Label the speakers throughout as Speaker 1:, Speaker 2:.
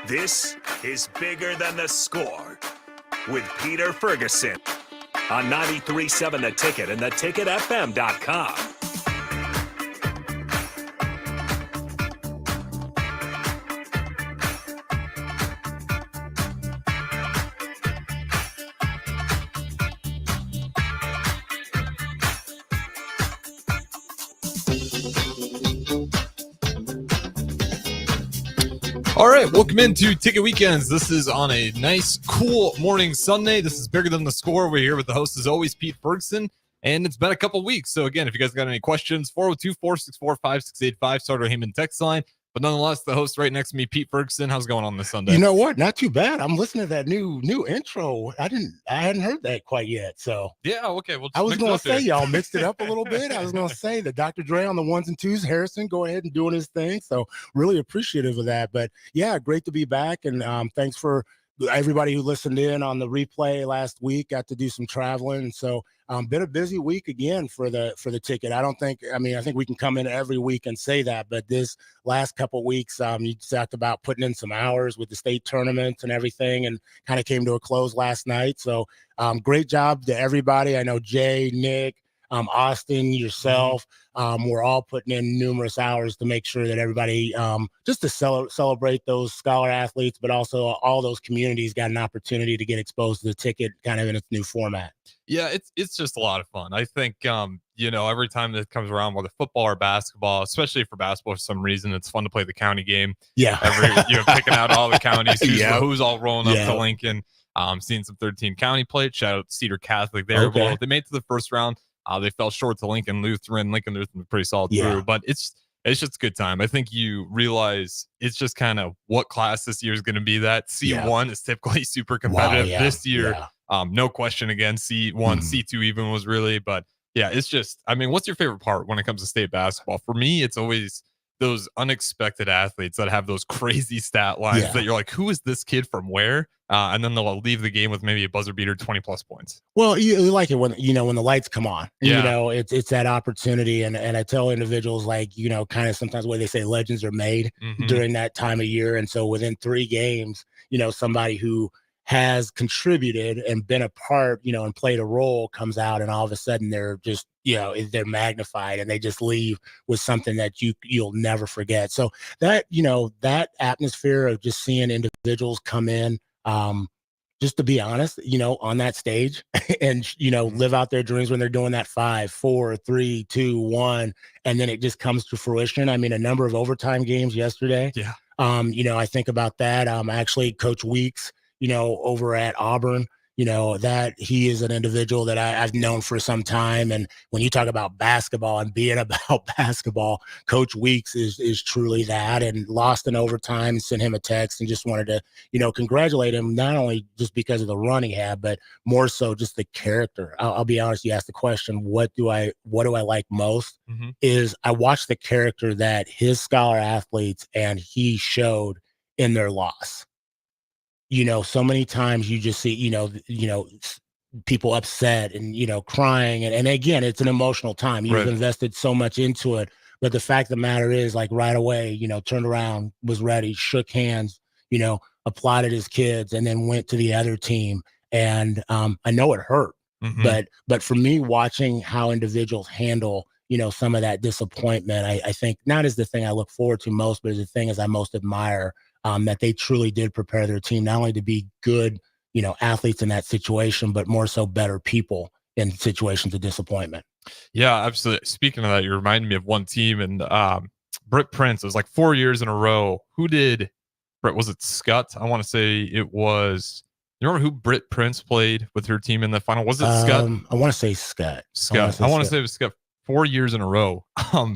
Speaker 1: This is Bigger Than the Score with Peter Ferguson on 93.7 The Ticket and theticketfm.com.
Speaker 2: All right, welcome into Ticket Weekends. This is on a nice, cool morning Sunday. This is Bigger Than the Score. We're here with the host, as always, Pete Ferguson, and it's been a couple weeks. So, again, if you guys got any questions, 402-464-5685, Starter Heyman text line. But nonetheless, the host right next to me, Pete Ferguson. How's it going on this Sunday?
Speaker 3: You know what? Not too bad. I'm listening to that new intro. I hadn't heard that quite yet. So
Speaker 2: yeah, okay. Well,
Speaker 3: I was going to say y'all mixed it up a little bit. I was going to say the Dr. Dre on the ones and twos, Harrison, go ahead and doing his thing. So really appreciative of that. But yeah, great to be back. And thanks for everybody who listened in on the replay last week. Got to do some traveling. So been a busy week again for the ticket. I think we can come in every week and say that, but this last couple weeks, you talked about putting in some hours with the state tournaments and everything, and kind of came to a close last night. So great job to everybody. I know Jay, Nick, Austin, yourself, we're all putting in numerous hours to make sure that everybody, just to celebrate those scholar athletes, but also all those communities got an opportunity to get exposed to the ticket kind of in its new format.
Speaker 2: Yeah, it's just a lot of fun. I think, every time that comes around, whether football or basketball, especially for basketball, for some reason, it's fun to play the county game.
Speaker 3: Yeah.
Speaker 2: Picking out all the counties, who's all rolling up to Lincoln. Seeing some 13 county play. Shout out to Cedar Catholic there. Okay. Well, they made it to the first round. They fell short to Lincoln Lutheran. Lincoln Lutheran pretty solid through, but it's just a good time. I think you realize it's just kind of what class this year is going to be. That C1 is typically super competitive. This year. No question again, C1, C2 even was really, but yeah, it's just, what's your favorite part when it comes to state basketball? For me, it's always those unexpected athletes that have those crazy stat lines that you're like, who is this kid from where? And then they'll leave the game with maybe a buzzer beater, 20 plus points.
Speaker 3: Well, you like it when the lights come on, it's that opportunity. And I tell individuals, kind of sometimes where they say legends are made during that time of year. And so within 3 games, somebody who has contributed and been a part, and played a role comes out, and all of a sudden they're just, they're magnified and they just leave with something that you'll never forget. So that, that atmosphere of just seeing individuals come in, just to be honest, on that stage and, live out their dreams when they're doing that 5, 4, 3, 2, 1, and then it just comes to fruition. A number of overtime games yesterday.
Speaker 2: Yeah.
Speaker 3: I think about that. Actually, Coach Weeks, over at Auburn, that he is an individual that I've known for some time. And when you talk about basketball and being about basketball, Coach Weeks is truly that, and lost in overtime, sent him a text and just wanted to, congratulate him, not only just because of the run he had, but more so just the character. I'll be honest. You asked the question, what do I like most? Is I watched the character that his scholar athletes and he showed in their loss. So many times you just see, people upset and, crying. And again, it's an emotional time. You've invested so much into it. But the fact of the matter is, right away, turned around, was ready, shook hands, applauded his kids, and then went to the other team. And I know it hurt. But for me, watching how individuals handle, some of that disappointment, I think not as the thing I look forward to most, but as the thing as I most admire. That they truly did prepare their team not only to be good, athletes in that situation, but more so better people in situations of disappointment.
Speaker 2: Yeah, absolutely. Speaking of that, you reminded me of one team, and Britt Prince. It was like 4 years in a row. Who did Britt? Was it Scott? I want to say it was. You remember who Britt Prince played with her team in the final? Was it Scott?
Speaker 3: I want to say Scott.
Speaker 2: I want to say it was Scott. 4 years in a row.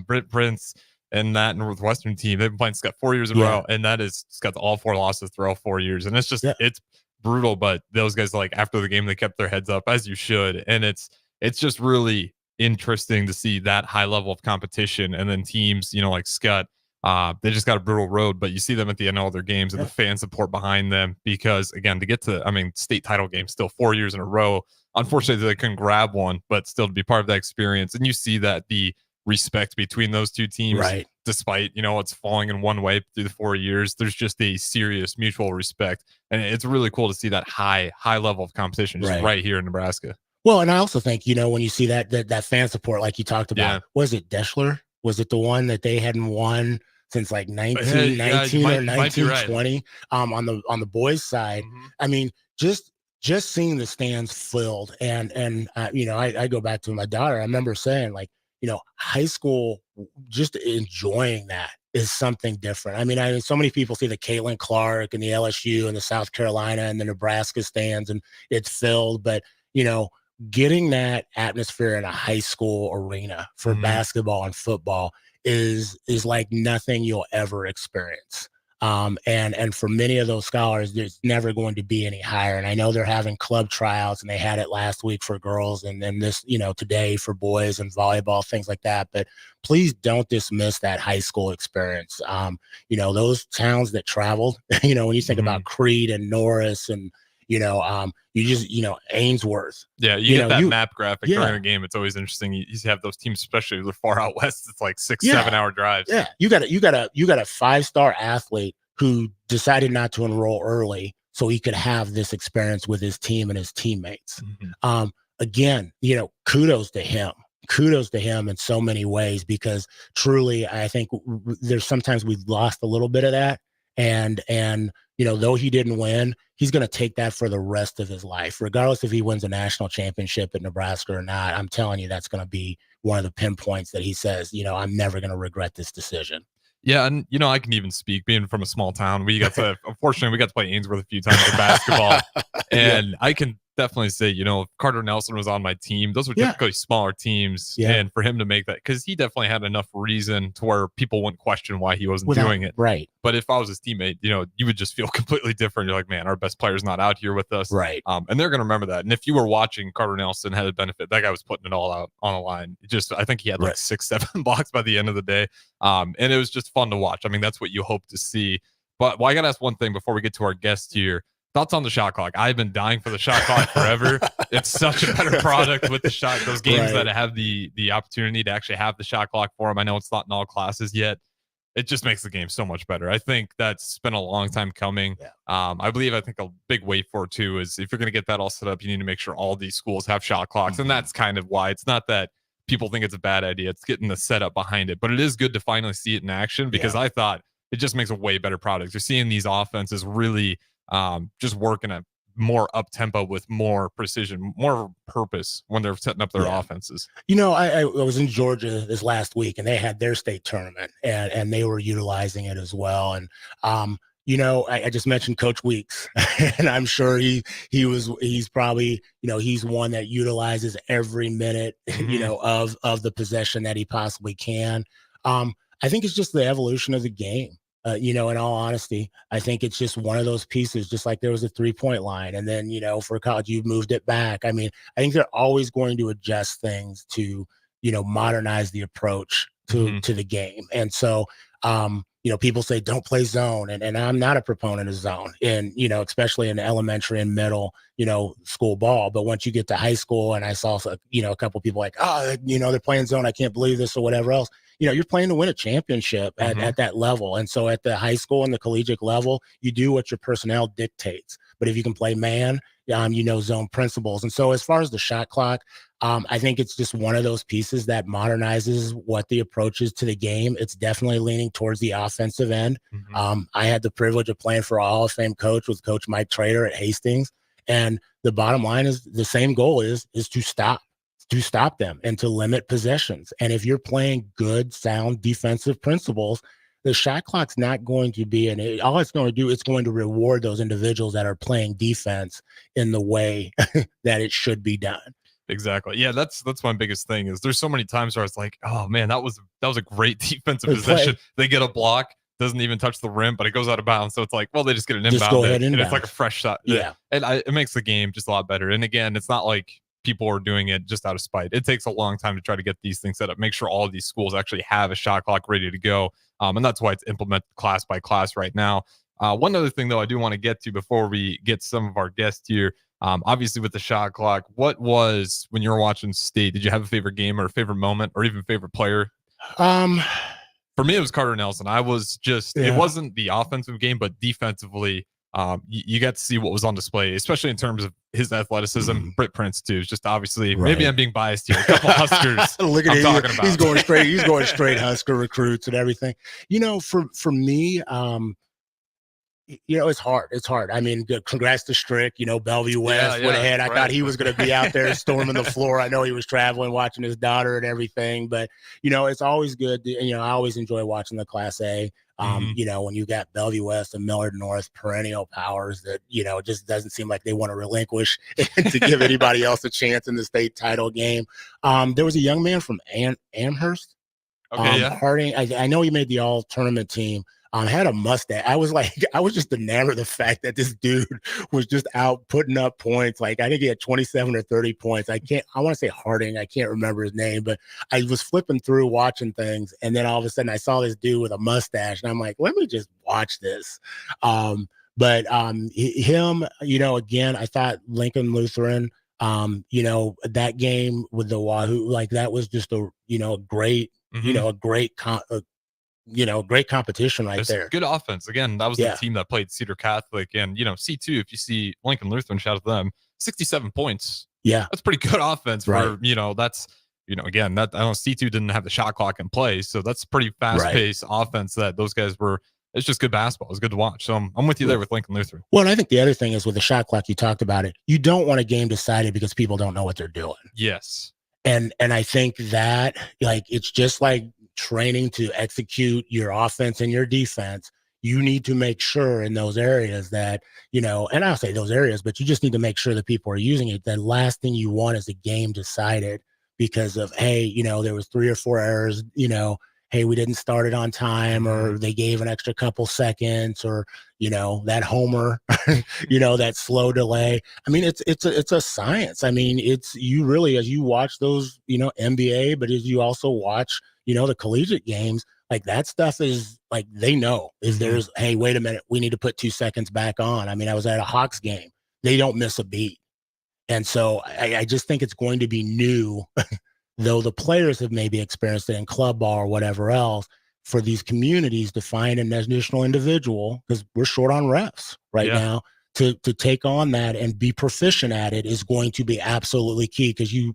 Speaker 2: Britt Prince. And that Northwestern team, they've been playing Scott 4 years in a row, and that is Scott all 4 losses through all 4 years, and it's just it's brutal. But those guys, after the game, they kept their heads up, as you should, and it's just really interesting to see that high level of competition, and then teams, like Scott, they just got a brutal road, but you see them at the end of all their games and the fan support behind them, because again, to get to state title game still 4 years in a row. Unfortunately, they couldn't grab one, but still to be part of that experience, and you see that the respect between those two teams.
Speaker 3: Right.
Speaker 2: Despite, it's falling in one way through the 4 years, there's just a serious mutual respect. And it's really cool to see that high level of competition just right here in Nebraska.
Speaker 3: Well, and I also think, when you see that fan support, like you talked about, was it Deschler? Was it the one that they hadn't won since like 1919 or 1920 on the boys side? I mean, just seeing the stands filled and I go back to my daughter. I remember saying, like, high school, just enjoying that is something different. I mean, so many people see the Caitlin Clark and the LSU and the South Carolina and the Nebraska stands and it's filled, but getting that atmosphere in a high school arena for basketball and football is like nothing you'll ever experience. And for many of those scholars, there's never going to be any higher. And I know they're having club tryouts, and they had it last week for girls, and then this, today for boys and volleyball, things like that. But please don't dismiss that high school experience. Those towns that traveled, when you think about Creed and Norris and, you just, Ainsworth.
Speaker 2: Yeah, you get that map graphic during a game. It's always interesting. You have those teams, especially they're far out west. It's like 6-7 hour drives.
Speaker 3: Yeah, you got a 5-star athlete who decided not to enroll early so he could have this experience with his team and his teammates. Again, kudos to him. Kudos to him in so many ways, because truly, I think there's sometimes we've lost a little bit of that. And though he didn't win, he's going to take that for the rest of his life, regardless if he wins a national championship at Nebraska or not. I'm telling you, that's going to be one of the pinpoints that he says, I'm never going to regret this decision.
Speaker 2: Yeah, and I can even speak, being from a small town. Unfortunately, we got to play Ainsworth a few times for basketball, and I can definitely say, if Carter Nelson was on my team, those were typically smaller teams, and for him to make that, because he definitely had enough reason to where people wouldn't question why he wasn't doing it.
Speaker 3: Right.
Speaker 2: But if I was his teammate, you would just feel completely different. You're like, man, our best player's not out here with us.
Speaker 3: Right.
Speaker 2: And they're going to remember that. And if you were watching, Carter Nelson had a benefit. That guy was putting it all out on the line. I think he had like 6-7 blocks by the end of the day. And it was just fun to watch. I mean, that's what you hope to see. But I got to ask one thing before we get to our guest here. Thoughts on the shot clock? I've been dying for the shot clock forever. It's such a better product with the shot. Those games that have the opportunity to actually have the shot clock for them. I know it's not in all classes yet. It just makes the game so much better. I think that's been a long time coming. Yeah. I think a big wait for it too is if you're going to get that all set up, you need to make sure all these schools have shot clocks. And that's kind of why it's not that people think it's a bad idea. It's getting the setup behind it. But it is good to finally see it in action, because I thought it just makes a way better product. You're seeing these offenses really just working at more up tempo with more precision, more purpose when they're setting up their offenses.
Speaker 3: I was in Georgia this last week, and they had their state tournament, and they were utilizing it as well. And I just mentioned Coach Weeks, and I'm sure he's probably he's one that utilizes every minute of the possession that he possibly can. I think it's just the evolution of the game. In all honesty, I think it's just one of those pieces, just like there was a 3-point line. And then, for college, you've moved it back. I mean, I think they're always going to adjust things to, modernize the approach to the game. And so, people say don't play zone. And I'm not a proponent of zone especially in elementary and middle, school ball. But once you get to high school, and I saw, a couple people like, they're playing zone, I can't believe this, or whatever else. You're playing to win a championship at that level. And so at the high school and the collegiate level, you do what your personnel dictates. But if you can play man, zone principles. And so as far as the shot clock, I think it's just one of those pieces that modernizes what the approach is to the game. It's definitely leaning towards the offensive end. I had the privilege of playing for a Hall of Fame coach with Coach Mike Trader at Hastings. And the bottom line is the same goal is to stop them and to limit possessions. And if you're playing good, sound defensive principles, the shot clock's not going to be all it's going to do, it's going to reward those individuals that are playing defense in the way that it should be done.
Speaker 2: Exactly. Yeah, that's my biggest thing is there's so many times where it's like, oh man, that was a great defensive possession. They get a block, doesn't even touch the rim, but it goes out of bounds. So it's like, well, they just get an inbound, and it's like a fresh shot.
Speaker 3: Yeah.
Speaker 2: And it makes the game just a lot better. And again, it's not like people are doing it just out of spite. It takes a long time to try to get these things set up, make sure all of these schools actually have a shot clock ready to go. And that's why it's implemented class by class right now. One other thing, though, I do want to get to before we get some of our guests here, obviously with the shot clock, what was, when you were watching state, did you have a favorite game or a favorite moment or even favorite player For me, it was Carter Nelson. I was just, it wasn't the offensive game, but defensively, you got to see what was on display, especially in terms of his athleticism. Britt Prince too. It's just obviously, maybe I'm being biased here. A couple Huskers.
Speaker 3: Look at him. He's going straight. He's going straight Husker recruits and everything. For me, it's hard. It's hard. I mean, congrats to Strick. Bellevue West went ahead. I thought he was going to be out there storming the floor. I know he was traveling, watching his daughter and everything. But, it's always good. I always enjoy watching the Class A. When you got Bellevue West and Millard North, perennial powers that, it just doesn't seem like they want to relinquish to give anybody else a chance in the state title game. There was a young man from Amherst. Harding. I know he made the all-tournament team. Had a mustache. I was just enamored of the fact that this dude was just out putting up points. Like, I think he had 27 or 30 points. I want to say Harding. I can't remember his name, but I was flipping through watching things. And then all of a sudden I saw this dude with a mustache and I'm like, let me just watch this. Him, again, I thought Lincoln Lutheran, that game with the Wahoo, like that was just a great, a great great competition there.
Speaker 2: Good offense. Again, that was the team that played Cedar Catholic. And, C2, if you see Lincoln Lutheran, shout out to them, 67 points.
Speaker 3: Yeah.
Speaker 2: That's pretty good offense for, that's, again, that I don't know, C2 didn't have the shot clock in play. So that's pretty fast-paced offense that those guys were. It's just good basketball. It's good to watch. So I'm with you there with Lincoln Lutheran.
Speaker 3: Well, and I think the other thing is with the shot clock, you talked about it. You don't want a game decided because people don't know what they're doing.
Speaker 2: Yes.
Speaker 3: And I think that it's just like training to execute your offense and your defense. You need to make sure in those areas that, and I'll say those areas, but you just need to make sure that people are using it. The last thing you want is a game decided because of, hey, there was 3 or 4 errors, hey, we didn't start it on time, or they gave an extra couple seconds, or, that homer, that slow delay. I mean, it's a science. I mean, you really, as you watch those, NBA, but as you also watch, the collegiate games, like that stuff is like, they know if there's, hey, wait a minute, we need to put 2 seconds back on. I mean, I was at a Hawks game. They don't miss a beat. And so I just think it's going to be new, though the players have maybe experienced it in club ball or whatever else, for these communities to find an additional individual, because we're short on refs right now, to take on that and be proficient at it is going to be absolutely key. Because you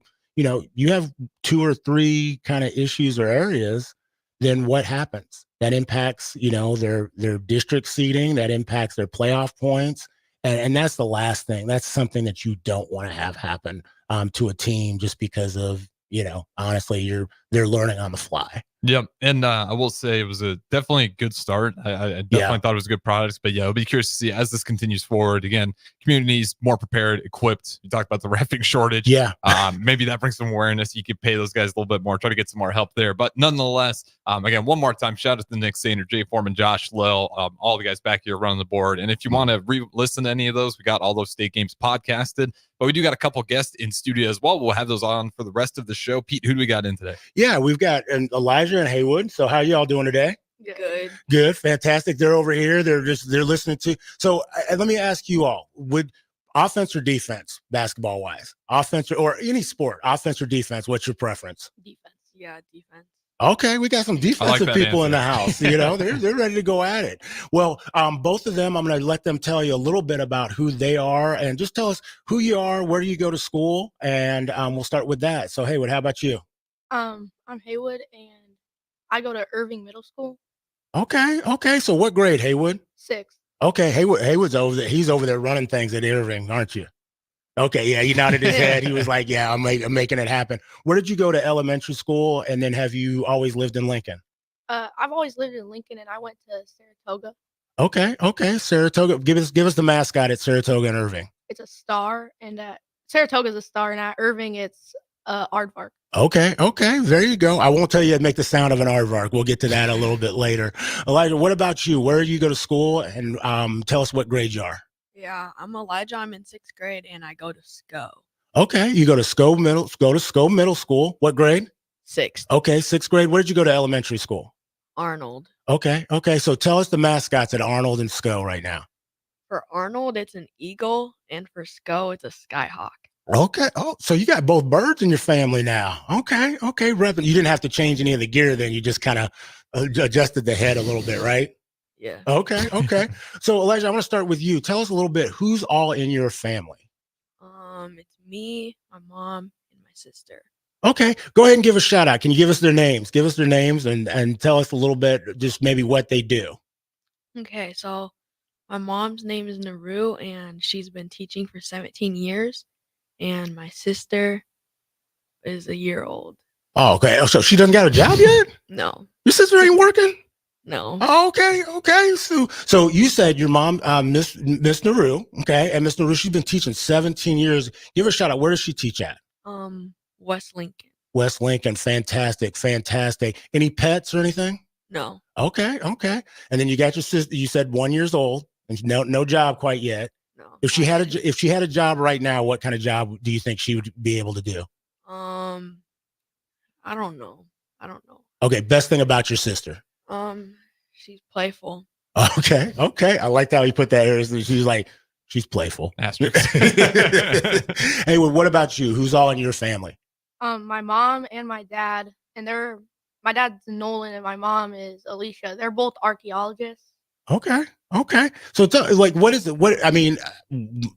Speaker 3: have 2 or 3 kind of issues or areas, then what happens? That impacts, their district seeding, that impacts their playoff points. And that's the last thing. That's something that you don't want to have happen to a team just because of, honestly, they're learning on the fly.
Speaker 2: Yep. And I will say it was definitely a good start. I definitely thought it was a good product, but I'll be curious to see as this continues forward. Again, communities more prepared, equipped. You talked about the reffing shortage.
Speaker 3: Yeah.
Speaker 2: Maybe that brings some awareness. You could pay those guys a little bit more, try to get some more help there. But nonetheless, again, one more time, shout out to Nick Sainer, Jay Foreman, Josh Lill, all the guys back here running the board. And if you want to re-listen to any of those, we got all those state games podcasted. But we do got a couple guests in studio as well. We'll have those on for the rest of the show. Pete, who do we got in today?
Speaker 3: Yeah, we've got Elijah and Haywood. So how y'all doing today? Good. Fantastic. They're over here. They're listening to. So let me ask you all, would offense or defense, basketball wise, offense or any sport, offense or defense, what's your preference?
Speaker 4: Defense. Yeah, defense.
Speaker 3: Okay, we got some defensive people in the house. They're ready to go at it. Well, both of them, I'm going to let them tell you a little bit about who they are, and just tell us who you are, where do you go to school, and we'll start with that. So, Haywood, how about you?
Speaker 4: I'm Haywood, and I go to Irving Middle School.
Speaker 3: Okay. So, what grade, Haywood?
Speaker 4: 6th.
Speaker 3: Okay, Haywood's over there. He's over there running things at Irving, aren't you? Okay, yeah, he nodded his head. He was like, yeah, I'm making it happen. Where did you go to elementary school, and then have you always lived in Lincoln?
Speaker 4: I've always lived in Lincoln, and I went to Saratoga.
Speaker 3: Okay, Saratoga. Give us the mascot at Saratoga and Irving.
Speaker 4: It's a star, and Saratoga's a star, and at Irving, it's aardvark.
Speaker 3: Okay, there you go. I won't tell you to make the sound of an aardvark. We'll get to that a little bit later. Elijah, what about you? Where do you go to school, and tell us what grade you are?
Speaker 5: Yeah, I'm Elijah. I'm in 6th grade, and I go to SCO.
Speaker 3: Okay, you go to SCO Middle School. What grade?
Speaker 5: 6th.
Speaker 3: Okay, 6th grade. Where did you go to elementary school?
Speaker 5: Arnold.
Speaker 3: Okay. So tell us the mascots at Arnold and SCO right now.
Speaker 5: For Arnold, it's an eagle, and for SCO, it's a skyhawk.
Speaker 3: Okay. Oh, so you got both birds in your family now. Okay. Okay. Repping. You didn't have to change any of the gear then. You just kind of adjusted the head a little bit, right?
Speaker 5: Yeah.
Speaker 3: Okay. Okay. So Elijah, I want to start with you. Tell us a little bit who's all in your family.
Speaker 5: It's me, my mom, and my sister.
Speaker 3: Okay. Go ahead and give a shout out. Can you give us their names? Give us their names and tell us a little bit, just maybe what they do.
Speaker 5: Okay, so my mom's name is Naru, and she's been teaching for 17 years. And my sister is a year old.
Speaker 3: Oh, okay. Oh, so she doesn't got a job yet?
Speaker 5: No,
Speaker 3: Your sister ain't working?
Speaker 5: no.
Speaker 3: Oh, okay, okay. So you said your mom, Miss Naru, okay, and Miss Naru, she's been teaching 17 years. Give her a shout out. Where does she teach at?
Speaker 5: West Lincoln.
Speaker 3: West Lincoln. Fantastic, fantastic. Any pets or anything?
Speaker 5: No,
Speaker 3: Okay, okay. And then you got your sister. You said 1 year old, and no job quite yet.
Speaker 5: no.
Speaker 3: If she had a job right now, what kind of job do you think she would be able to do?
Speaker 5: I don't know.
Speaker 3: Okay, best thing about your sister.
Speaker 5: She's playful.
Speaker 3: Okay, okay. I liked how you put that here. She's like, she's playful.
Speaker 2: Asterisk.
Speaker 3: Hey, well, what about you? Who's all in your family?
Speaker 4: My mom and my dad, and my dad's Nolan and my mom is Alicia. They're both archaeologists.
Speaker 3: Okay, okay. So, what is it? What I mean,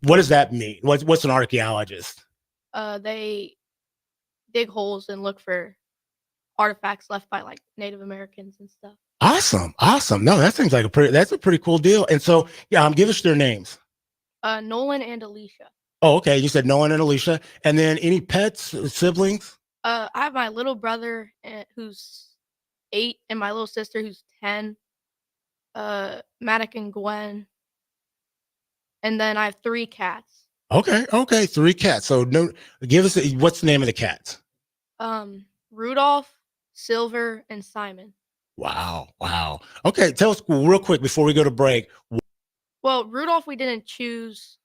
Speaker 3: what does that mean? What's an archaeologist?
Speaker 4: They dig holes and look for artifacts left by like Native Americans and stuff.
Speaker 3: Awesome, awesome. No, that seems like that's a pretty cool deal. And so, yeah, give us their names.
Speaker 4: Nolan and Alicia.
Speaker 3: Oh, okay. You said Nolan and Alicia, and then any pets, siblings?
Speaker 4: I have my little brother who's 8 and my little sister who's 10. Maddox and Gwen. And then I have 3 cats.
Speaker 3: Okay, okay. 3 cats. So no, give us what's the name of the cats?
Speaker 4: Rudolph, Silver, and Simon.
Speaker 3: Wow, wow. Okay, tell us real quick before we go to break.
Speaker 4: Well, Rudolph we didn't choose.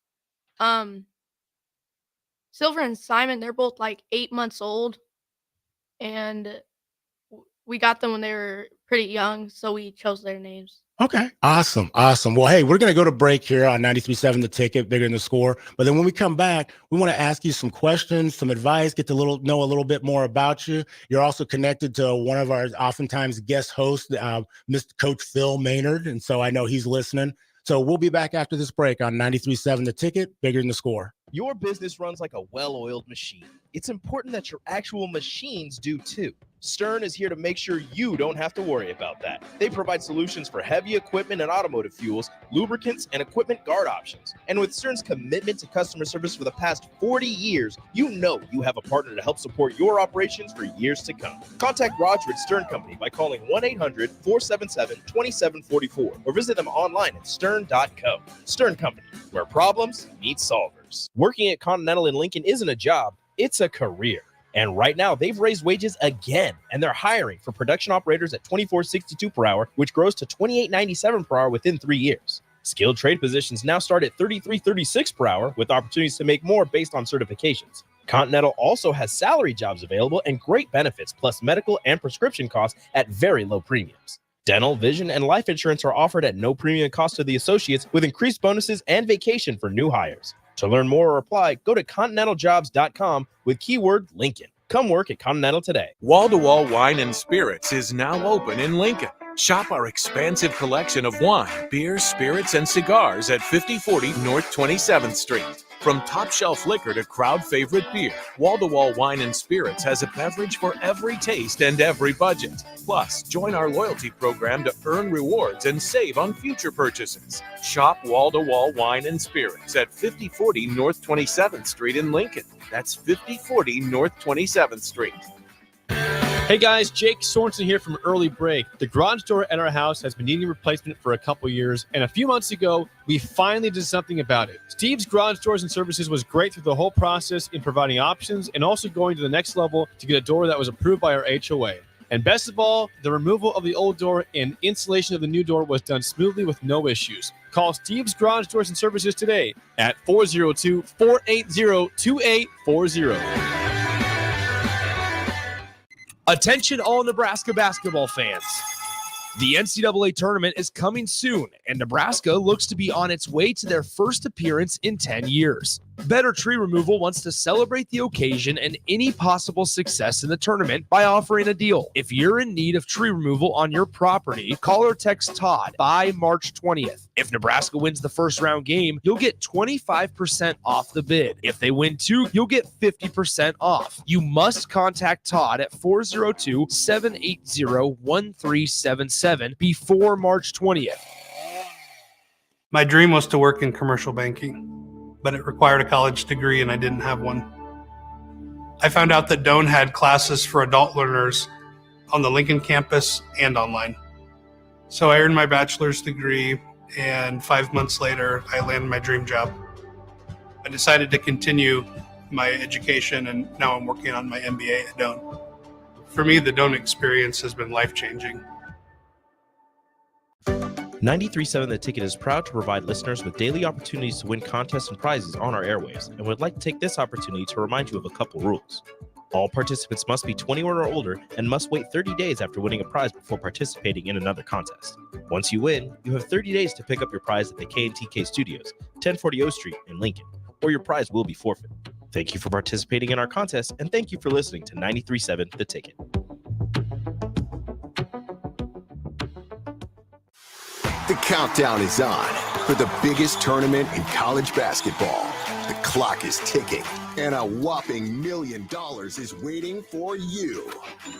Speaker 4: Silver and Simon, they're both like 8 months old, and we got them when they were pretty young, so we chose their names.
Speaker 3: Okay, awesome, awesome. Well, hey, we're going to go to break here on 93.7 The Ticket, Bigger Than the Score. But then when we come back, we want to ask you some questions, some advice, get to know a little bit more about you. You're also connected to one of our oftentimes guest hosts, Mr. Coach Phil Maynard, and so I know he's listening. So we'll be back after this break on 93.7 The Ticket, Bigger Than the Score.
Speaker 6: Your business runs like a well-oiled machine. It's important that your actual machines do too. Stern is here to make sure you don't have to worry about that. They provide solutions for heavy equipment and automotive fuels, lubricants, and equipment guard options. And with Stern's commitment to customer service for the past 40 years, you know you have a partner to help support your operations for years to come. Contact Roger at Stern Company by calling 1-800-477-2744 or visit them online at stern.co. Stern Company, where problems meet solvers. Working at Continental in Lincoln isn't a job, it's a career. And right now, they've raised wages again, and they're hiring for production operators at $24.62 per hour, which grows to $28.97 per hour within 3 years. Skilled trade positions now start at $33.36 per hour, with opportunities to make more based on certifications. Continental also has salary jobs available and great benefits, plus medical and prescription costs at very low premiums. Dental, vision, and life insurance are offered at no premium cost to the associates, with increased bonuses and vacation for new hires. To learn more or apply, go to continentaljobs.com with keyword Lincoln. Come work at Continental today.
Speaker 1: Wall to Wall Wine and Spirits is now open in Lincoln. Shop our expansive collection of wine, beer, spirits, and cigars at 5040 North 27th Street. From top shelf liquor to crowd favorite beer, Wall to Wall Wine and Spirits has a beverage for every taste and every budget. Plus, join our loyalty program to earn rewards and save on future purchases. Shop Wall to Wall Wine and Spirits at 5040 North 27th Street in Lincoln. That's 5040 North 27th Street.
Speaker 7: Hey guys, Jake Sorensen here from Early Break. The garage door at our house has been needing replacement for a couple years, and a few months ago, we finally did something about it. Steve's Garage Doors and Services was great through the whole process in providing options and also going to the next level to get a door that was approved by our HOA. And best of all, the removal of the old door and installation of the new door was done smoothly with no issues. Call Steve's Garage Doors and Services today at 402-480-2840. Attention all Nebraska basketball fans. The NCAA tournament is coming soon, and Nebraska looks to be on its way to their first appearance in 10 years.
Speaker 6: Better Tree Removal wants to celebrate the occasion and any possible success in the tournament by offering a deal. If you're in need of tree removal on your property, call or text Todd by March 20th. If Nebraska wins the first round game, you'll get 25% off the bid. If they win 2, you'll get 50% off. You must contact Todd at 402-780-1377 before March 20th.
Speaker 8: My dream was to work in commercial banking, but it required a college degree and I didn't have one. I found out that Doane had classes for adult learners on the Lincoln campus and online. So I earned my bachelor's degree, and 5 months later, I landed my dream job. I decided to continue my education, and now I'm working on my MBA at Doane. For me, the Doane experience has been life-changing.
Speaker 6: 93.7 The Ticket is proud to provide listeners with daily opportunities to win contests and prizes on our airwaves, and would like to take this opportunity to remind you of a couple rules. All participants must be 21 or older and must wait 30 days after winning a prize before participating in another contest. Once you win, you have 30 days to pick up your prize at the K&TK Studios, 1040 O Street in Lincoln, or your prize will be forfeit. Thank you for participating in our contest, and thank you for listening to 93.7 The Ticket.
Speaker 9: The countdown is on for the biggest tournament in college basketball. The clock is ticking, and a whopping $1 million is waiting for you.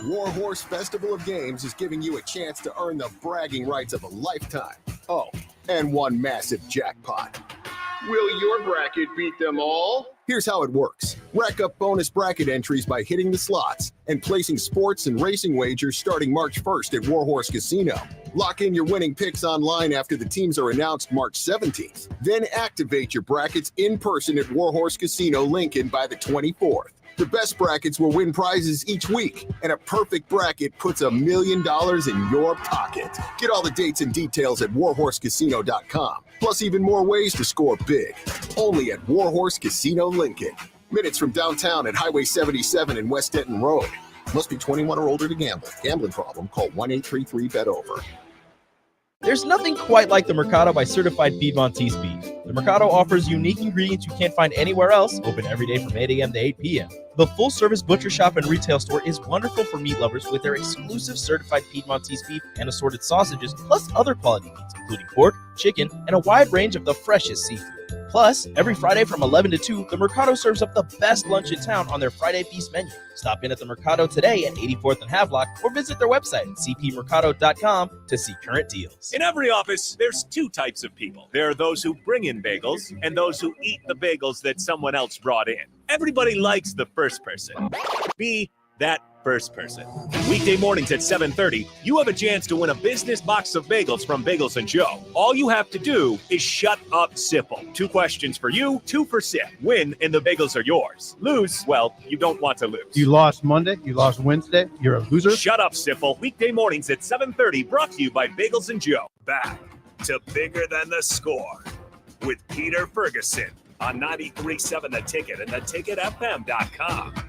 Speaker 9: Warhorse Festival of Games is giving you a chance to earn the bragging rights of a lifetime. Oh, and one massive jackpot. Will your bracket beat them all? Here's how it works. Rack up bonus bracket entries by hitting the slots and placing sports and racing wagers starting March 1st at Warhorse Casino. Lock in your winning picks online after the teams are announced March 17th. Then activate your brackets in person at Warhorse Casino Lincoln by the 24th. The best brackets will win prizes each week, and a perfect bracket puts $1 million in your pocket. Get all the dates and details at warhorsecasino.com. Plus even more ways to score big. Only at Warhorse Casino Lincoln. Minutes from downtown at Highway 77 and West Denton Road. Must be 21 or older to gamble. Gambling problem? Call 1-833-BET-OVER.
Speaker 6: There's nothing quite like the Mercado by Certified Piedmontese Beef. The Mercado offers unique ingredients you can't find anywhere else, open every day from 8 a.m. to 8 p.m. The full-service butcher shop and retail store is wonderful for meat lovers with their exclusive Certified Piedmontese Beef and assorted sausages, plus other quality meats, including pork, chicken, and a wide range of the freshest seafood. Plus, every Friday from 11 to 2, the Mercado serves up the best lunch in town on their Friday Feast menu. Stop in at the Mercado today at 84th and Havelock, or visit their website at cpmercado.com to see current deals.
Speaker 10: In every office, there's two types of people. There are those who bring in bagels and those who eat the bagels that someone else brought in. Everybody likes the first person. Be that first person. Weekday mornings at 7:30, you have a chance to win a business box of bagels from Bagels & Joe. All you have to do is shut up, Sipple. 2 questions for you, 2 for Sip. Win, and the bagels are yours. Lose, well, you don't want to lose.
Speaker 11: You lost Monday, you lost Wednesday, you're a loser.
Speaker 10: Shut up, Sipple. Weekday mornings at 7:30, brought to you by Bagels & Joe. Back to Bigger Than the Score with Peter Ferguson on 93.7 The Ticket and theticketfm.com.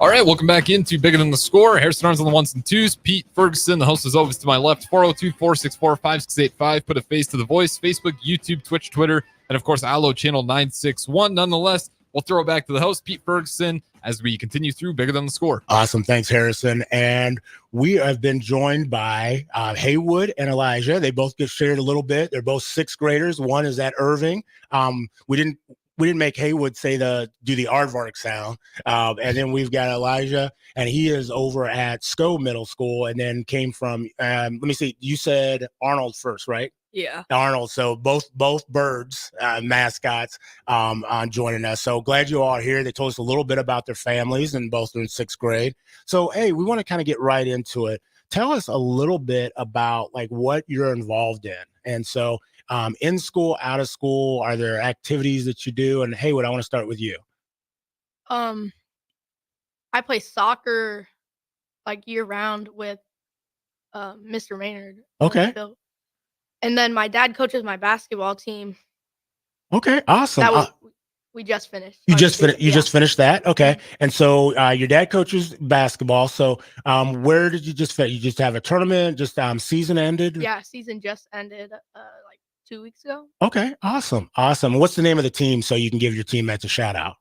Speaker 2: All right, welcome back into Bigger Than the Score. Harrison Arms on the ones and twos. Pete Ferguson, the host, is always to my left. 402-464-5685. Put a face to the voice. Facebook, YouTube, Twitch, Twitter, and of course, Allo Channel 961. Nonetheless, we'll throw it back to the host, Pete Ferguson, as we continue through Bigger Than the Score.
Speaker 3: Awesome. Thanks, Harrison. And we have been joined by Haywood and Elijah. They both get shared a little bit. They're both 6th graders. One is at Irving. We didn't make Haywood do the aardvark sound. And then we've got Elijah, and he is over at SCO Middle School, and then came from, let me see, you said Arnold first, right?
Speaker 5: Yeah.
Speaker 3: Arnold. So both birds, mascots, on joining us. So glad you all are here. They told us a little bit about their families, and both are in 6th grade. So, hey, we want to kind of get right into it. Tell us a little bit about like what you're involved in. And so, in school, out of school, are there activities that you do? And Haywood, I want to start with you.
Speaker 4: I play soccer like year round with Mr. Maynard.
Speaker 3: Okay.
Speaker 4: And then my dad coaches my basketball team.
Speaker 3: Okay, awesome.
Speaker 4: We just finished.
Speaker 3: You
Speaker 4: our
Speaker 3: just
Speaker 4: season.
Speaker 3: finished. You
Speaker 4: Yeah.
Speaker 3: just finished that. Okay. And so your dad coaches basketball. So where did you just finish? You just have a tournament? Just season ended?
Speaker 4: Yeah, season just ended like 2 weeks ago.
Speaker 3: Okay. Awesome. Awesome. What's the name of the team so you can give your teammates a shout out?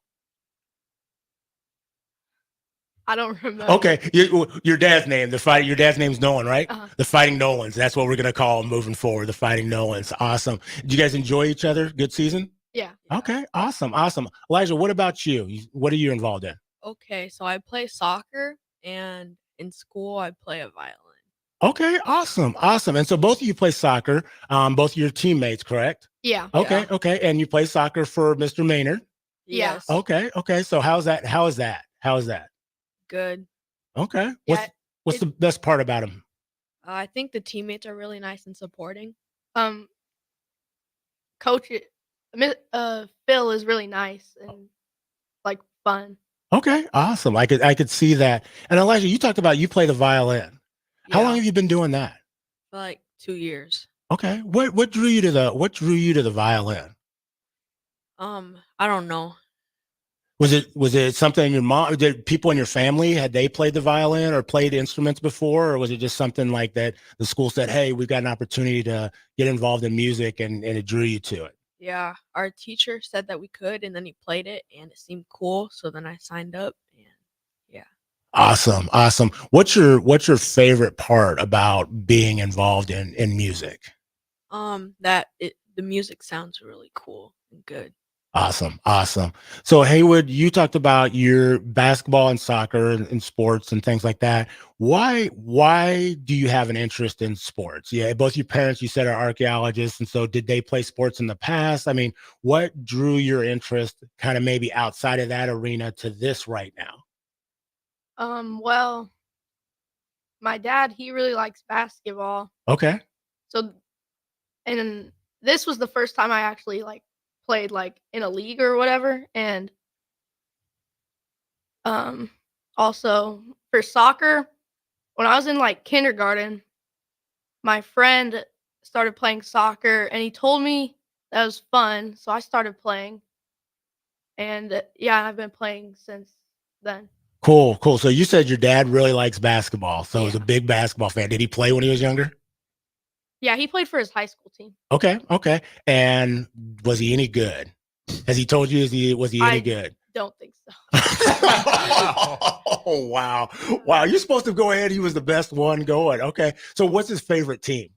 Speaker 4: I don't remember.
Speaker 3: Okay. Your dad's name. Your dad's name's Nolan, right?
Speaker 4: Uh-huh.
Speaker 3: The Fighting Nolans. That's what we're gonna call them moving forward. The Fighting Nolans. Awesome. Did you guys enjoy each other? Good season?
Speaker 4: Yeah.
Speaker 3: Okay. Awesome. Awesome. Elijah, what about you? What are you involved in?
Speaker 5: Okay, so I play soccer, and in school I play a violin.
Speaker 3: Okay, awesome, awesome. And so both of you play soccer, both of your teammates, correct?
Speaker 4: Yeah.
Speaker 3: Okay, okay. And you play soccer for Mr. Maynard.
Speaker 4: Yeah.
Speaker 5: Yes.
Speaker 3: Okay, okay. So how's that? How is that? How is that?
Speaker 5: Good.
Speaker 3: Okay.
Speaker 4: Yeah,
Speaker 3: What's the best part about him?
Speaker 5: I think the teammates are really nice and supporting.
Speaker 4: Coach Phil is really nice and like fun.
Speaker 3: Okay, awesome. I could see that. And Elijah, you talked about you play the violin. How
Speaker 5: Yeah,
Speaker 3: long have you been doing that?
Speaker 5: for like 2 years.
Speaker 3: Okay. What drew you to the violin?
Speaker 5: I don't know.
Speaker 3: Was it something your mom did? People in your family, had they played the violin or played instruments before, or was it just something like that the school said, hey, we've got an opportunity to get involved in music, and it drew you to it?
Speaker 5: Yeah, our teacher said that we could, and then he played it, and it seemed cool. So then I signed up, and yeah.
Speaker 3: Awesome, awesome. What's your favorite part about being involved in music?
Speaker 5: The music sounds really cool and good.
Speaker 3: Awesome, awesome. So Haywood, you talked about your basketball and soccer and sports and things like that. Why do you have an interest in sports? Yeah, both your parents, you said, are archaeologists, and so did they play sports in the past? I mean, what drew your interest kind of maybe outside of that arena to this right now?
Speaker 4: Well, my dad, he really likes basketball.
Speaker 3: Okay.
Speaker 4: So, and this was the first time I actually like played like in a league or whatever. And also for soccer, when I was in like kindergarten, my friend started playing soccer and he told me that was fun, so I started playing. And yeah, I've been playing since then.
Speaker 3: Cool, cool. So you said your dad really likes basketball, so he's a
Speaker 4: Yeah.
Speaker 3: big basketball fan. Did he play when he was younger?
Speaker 4: Yeah, he played for his high school team.
Speaker 3: Okay, okay. And was he any good? Has he told you? Was he any good?
Speaker 4: Don't think so.
Speaker 3: Oh wow, wow! You're supposed to go ahead. He was the best one going. Okay, so what's his favorite team?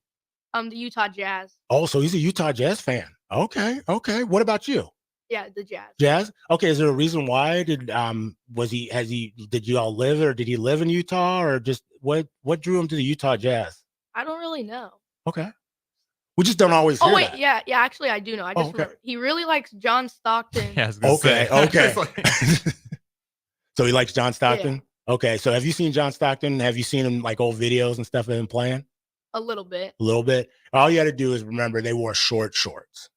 Speaker 4: The Utah Jazz.
Speaker 3: Oh, so he's a Utah Jazz fan. Okay, okay. What about you?
Speaker 4: Yeah, the Jazz.
Speaker 3: Jazz. Okay, is there a reason why? Did you all live, or did he live in Utah, or just what drew him to the Utah Jazz?
Speaker 4: I don't really know.
Speaker 3: Okay, we just don't always hear
Speaker 4: Oh wait,
Speaker 3: that.
Speaker 4: yeah, actually I do know. I just
Speaker 3: okay.
Speaker 4: remember he really likes John Stockton.
Speaker 2: Yeah, I was gonna
Speaker 3: Okay,
Speaker 2: say.
Speaker 3: okay.
Speaker 2: It's like-
Speaker 3: So he likes John Stockton? Okay, so have you seen John Stockton? Have you seen him like old videos and stuff of him playing?
Speaker 4: A little bit.
Speaker 3: A little bit. All you got to do is remember they wore short shorts.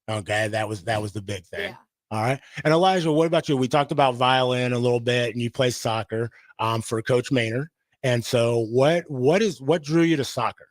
Speaker 3: Okay, that was the big thing.
Speaker 4: Yeah.
Speaker 3: All right. And Elijah, what about you? We talked about violin a little bit, and you play soccer for Coach Maynard. And so what drew you to soccer?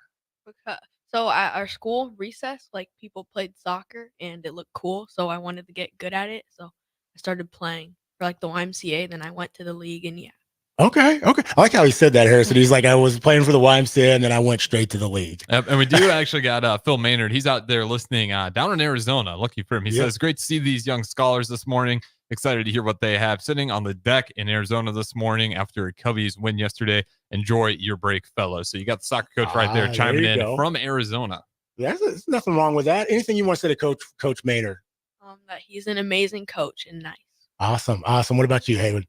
Speaker 5: So at our school recess, like people played soccer and it looked cool. So I wanted to get good at it. So I started playing for like the YMCA. Then I went to the league and yeah.
Speaker 3: Okay, okay. I like how he said that, Harrison. He's like, I was playing for the YMCA and then I went straight to the league.
Speaker 2: Yep, and we do actually got Phil Maynard. He's out there listening down in Arizona. Lucky for him. He
Speaker 3: Yeah.
Speaker 2: says, great to see these young scholars this morning. Excited to hear what they have sitting on the deck in Arizona this morning after a Cubbies win yesterday. Enjoy your break, fellows. So you got the soccer coach right there
Speaker 3: There
Speaker 2: chiming
Speaker 3: you
Speaker 2: in
Speaker 3: go.
Speaker 2: from Arizona.
Speaker 3: There's nothing wrong with that. Anything you want to say to Coach Maynard?
Speaker 5: That he's an amazing coach and nice.
Speaker 3: Awesome, awesome. What about you, Haywood?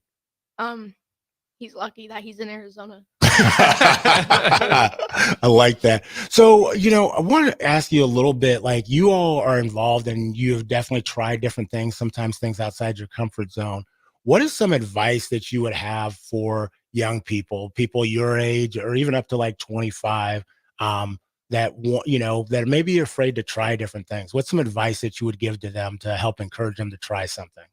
Speaker 4: He's lucky that he's in Arizona.
Speaker 3: I like that. So, I want to ask you a little bit, like you all are involved and you have definitely tried different things, sometimes things outside your comfort zone. What is some advice that you would have for young people your age or even up to like 25, that may be afraid to try different things? What's some advice that you would give to them to help encourage them to try something?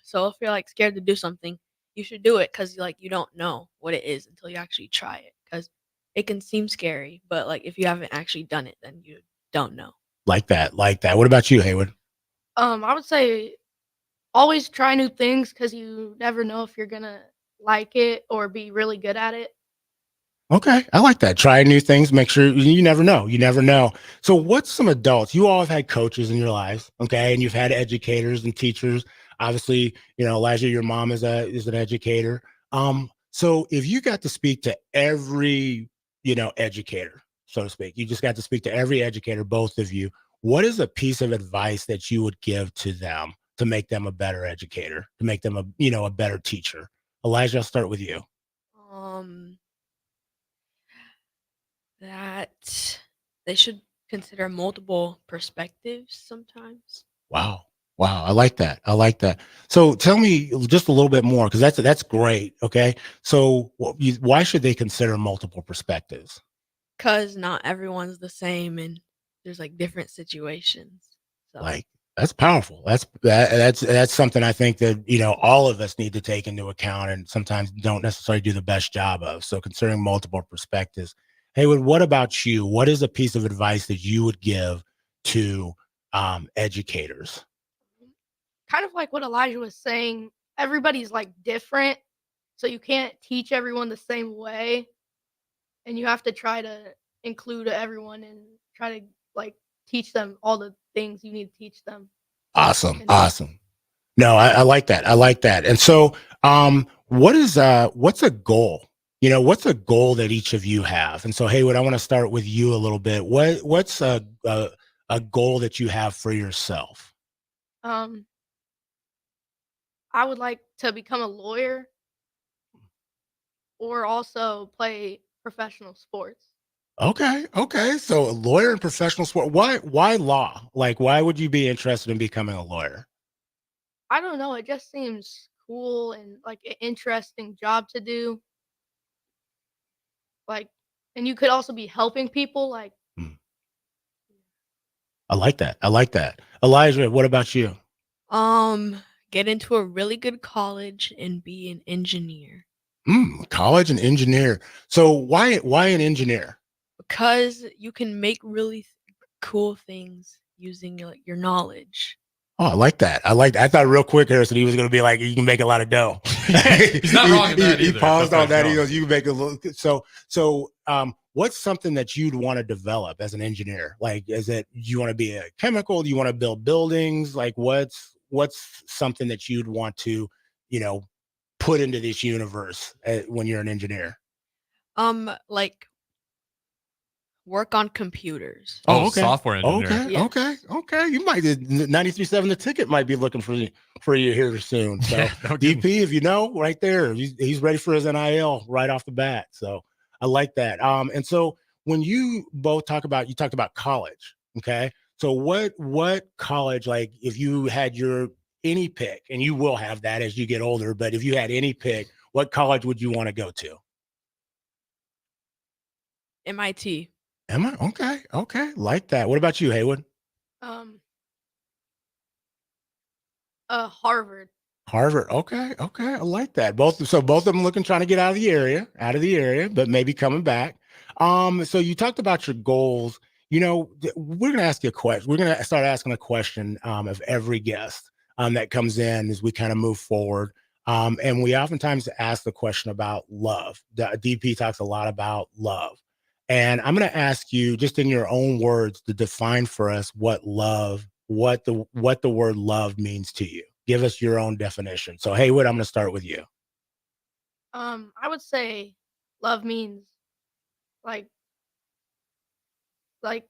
Speaker 5: So if you're like scared to do something, you should do it because like you don't know what it is until you actually try it. Because it can seem scary, but like if you haven't actually done it, then you don't know.
Speaker 3: Like that. What about you, Haywood?
Speaker 4: I would say always try new things because you never know if you're gonna like it or be really good at it.
Speaker 3: Okay, I like that. Try new things. Make sure you never know. You never know. So, what's some adults? You all have had coaches in your lives, okay, and you've had educators and teachers. Obviously, Elijah, your mom is an educator. So if you got to speak to every educator, so to speak, you just got to speak to every educator, both of you. What is a piece of advice that you would give to them to make them a better educator, to make them a better teacher? Elijah, I'll start with you.
Speaker 5: Um, that they should consider multiple perspectives sometimes.
Speaker 3: Wow. Wow. I like that. I like that. So tell me just a little bit more, because that's great. Okay. So why should they consider multiple perspectives?
Speaker 5: Because not everyone's the same and there's like different situations. So
Speaker 3: Like, that's powerful. That's something I think that, all of us need to take into account and sometimes don't necessarily do the best job of. So considering multiple perspectives. Haywood, what about you? What is a piece of advice that you would give to educators?
Speaker 4: Kind of like what Elijah was saying, everybody's like different, so you can't teach everyone the same way, and you have to try to include everyone and try to like teach them all the things you need to teach them.
Speaker 3: Awesome.
Speaker 4: And
Speaker 3: Awesome. No, I like that. I like that. And so, what's a goal? What's a goal that each of you have? And so, Haywood, I want to start with you a little bit. What's a goal that you have for yourself?
Speaker 4: um, I would like to become a lawyer or also play professional sports.
Speaker 3: Okay. Okay. So, a lawyer in professional sport. Why law? Like, why would you be interested in becoming a lawyer?
Speaker 4: I don't know, it just seems cool and like an interesting job to do. Like, and you could also be helping people. Like,
Speaker 3: Hmm. I like that. I like that. Elijah, what about you?
Speaker 5: get into a really good college and be an engineer
Speaker 3: College and engineer. So why an engineer?
Speaker 5: because you can make really cool things using your knowledge.
Speaker 3: Oh, I like that. I thought real quick, Harrison, he was going to be like, you can make a lot of dough.
Speaker 2: He's not wrong in that
Speaker 3: He
Speaker 2: either.
Speaker 3: paused
Speaker 2: That's
Speaker 3: on that.
Speaker 2: right,
Speaker 3: He
Speaker 2: no.
Speaker 3: goes, you can make a little. So, what's something that you'd want to develop as an engineer? Like, is it you want to be a chemical? Do you want to build buildings? Like, what's something that you'd want to, put into this universe when you're an engineer?
Speaker 5: Like work on computers.
Speaker 2: Oh, software engineer.
Speaker 3: Okay,
Speaker 5: Yes.
Speaker 3: okay. You might 93.7 The Ticket might be looking for you here soon. So
Speaker 2: No kidding.
Speaker 3: DP, if you know, right there, he's ready for his NIL right off the bat. So I like that. And so when you both talked about college, okay. So what college, like if you had your any pick, and you will have that as you get older, but if you had any pick, what college would you want to go to?
Speaker 5: MIT.
Speaker 3: Am I okay? Like that. What about you, Haywood?
Speaker 4: um, Harvard.
Speaker 3: Harvard. Okay. I like that. Both of them looking trying to get out of the area, but maybe coming back. So you talked about your goals. We're gonna ask you a question. We're gonna start asking a question of every guest that comes in as we kind of move forward. And we oftentimes ask the question about love. DP talks a lot about love. And I'm going to ask you, just in your own words, to define for us what the word love means to you. Give us your own definition. So, Haywood, I'm going to start with you.
Speaker 4: I would say love means like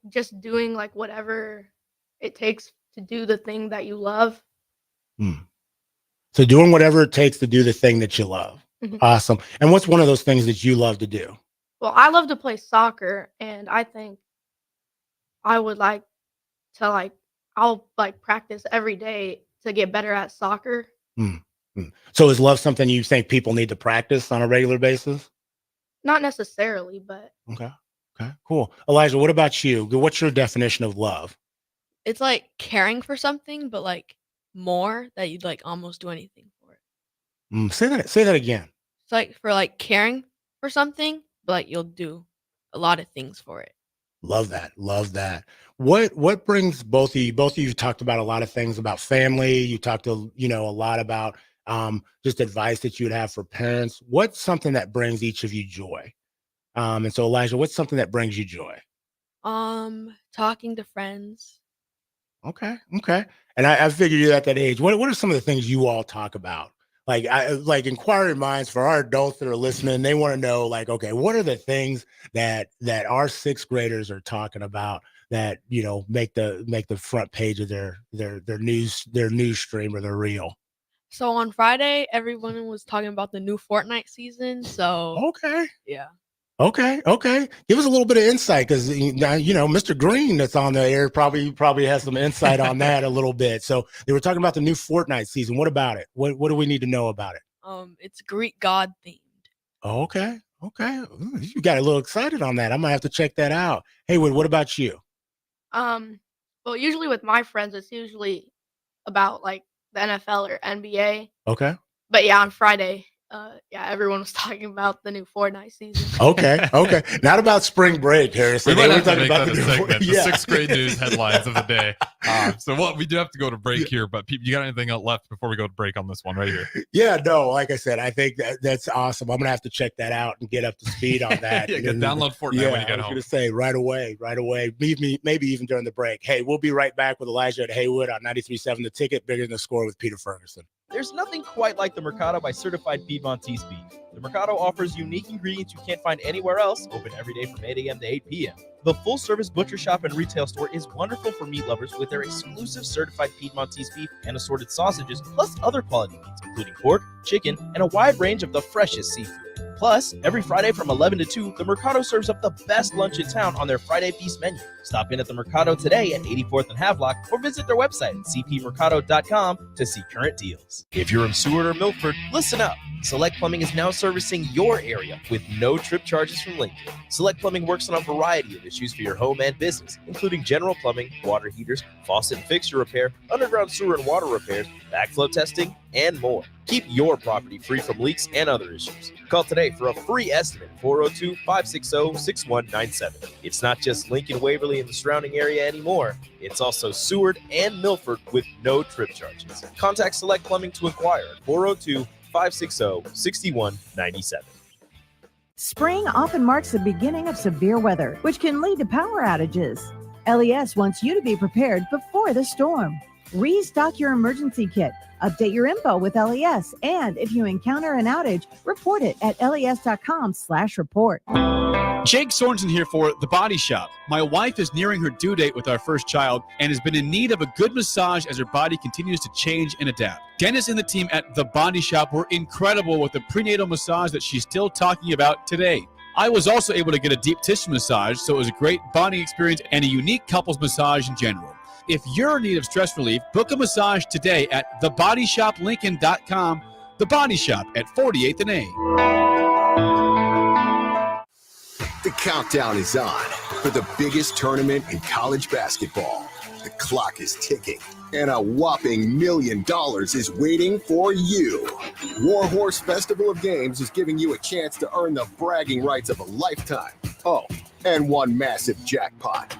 Speaker 4: just doing like whatever it takes to do the thing that you love.
Speaker 3: Hmm. So, doing whatever it takes to do the thing that you love.
Speaker 4: Mhm.
Speaker 3: Awesome. And what's one of those things that you love to do?
Speaker 4: Well, I love to play soccer, and I think I would like to I'll like practice every day to get better at soccer.
Speaker 3: Hmm. So, is love something you think people need to practice on a regular basis?
Speaker 4: Not necessarily, but
Speaker 3: Okay. Cool. Elijah, what about you? What's your definition of love?
Speaker 5: It's like caring for something, but like more that you'd like almost do anything for it.
Speaker 3: Say that again.
Speaker 5: It's like for like caring for something, but like you'll do a lot of things for it.
Speaker 3: Love that. Love that. What brings both of you talked about a lot of things about family. You talked a lot about just advice that you would have for parents. What's something that brings each of you joy? And so Elijah, what's something that brings you joy?
Speaker 5: Talking to friends.
Speaker 3: Okay. And I figured you're at that age. What are some of the things you all talk about? Like inquiring minds for our adults that are listening, they want to know, like, okay, what are the things that our sixth graders are talking about that make the front page of their news stream or their reel?
Speaker 5: So on Friday, everyone was talking about the new Fortnite season. So
Speaker 3: Okay.
Speaker 5: yeah.
Speaker 3: Okay. Give us a little bit of insight, because Mr. Green that's on the air probably has some insight on that a little bit. So they were talking about the new Fortnite season. What about it? What do we need to know about it?
Speaker 5: It's Greek god themed.
Speaker 3: Okay. Ooh, you got a little excited on that. I might have to check that out. Haywood, what about you?
Speaker 4: Well, usually with my friends, it's usually about like the NFL or NBA.
Speaker 3: Okay.
Speaker 4: But yeah, on Friday, everyone was talking about the new Fortnite season.
Speaker 3: Okay. Not about spring break, Harrison.
Speaker 2: We might have to
Speaker 3: talking
Speaker 2: make
Speaker 3: about
Speaker 2: that a segment, the sixth grade news
Speaker 3: Yeah.
Speaker 2: headlines of the day. We do have to go to break here, but you got anything else left before we go to break on this one right here?
Speaker 3: Yeah, no, like I said, I think that's awesome. I'm going to have to check that out and get up to speed on that.
Speaker 2: Download Fortnite when you get home.
Speaker 3: I was going to say right away. Maybe even during the break. Hey, we'll be right back with Elijah at Haywood on 93.7 The Ticket, Bigger Than the Score with Peter Ferguson.
Speaker 6: There's nothing quite like the Mercado by Certified Piedmontese beef. The Mercado offers unique ingredients you can't find anywhere else, open every day from 8 a.m. to 8 p.m. The full-service butcher shop and retail store is wonderful for meat lovers with their exclusive Certified Piedmontese beef and assorted sausages, plus other quality meats, including pork, chicken, and a wide range of the freshest seafood. Plus, every Friday from 11 to 2, the Mercado serves up the best lunch in town on their Friday Feast menu. Stop in at the Mercado today at 84th and Havelock, or visit their website at cpmercado.com to see current deals. If you're in Seward or Milford, listen up. Select Plumbing is now servicing your area with no trip charges from Lincoln. Select Plumbing works on a variety of issues for your home and business, including general plumbing, water heaters, faucet and fixture repair, underground sewer and water repairs, backflow testing, and more. Keep your property free from leaks and other issues. Call today for a free estimate, 402-560-6197. It's not just Lincoln, Waverly, and the surrounding area anymore. It's also Seward and Milford with no trip charges. Contact Select Plumbing to inquire at 402-560-6197.
Speaker 12: Spring often marks the beginning of severe weather, which can lead to power outages. LES wants you to be prepared before the storm. Restock your emergency kit, update your info with LES, and if you encounter an outage, report it at les.com/report.
Speaker 7: Jake Sorensen here for The Body Shop. My wife is nearing her due date with our first child and has been in need of a good massage as her body continues to change and adapt. Dennis and the team at The Body Shop were incredible with the prenatal massage that she's still talking about today. I was also able to get a deep tissue massage, so it was a great bonding experience and a unique couples massage in general. If you're in need of stress relief, book a massage today at thebodyshoplincoln.com. The Body Shop at 48th and A.
Speaker 9: The countdown is on for the biggest tournament in college basketball. The clock is ticking, and a whopping $1 million is waiting for you. Warhorse Festival of Games is giving you a chance to earn the bragging rights of a lifetime. Oh, and one massive jackpot.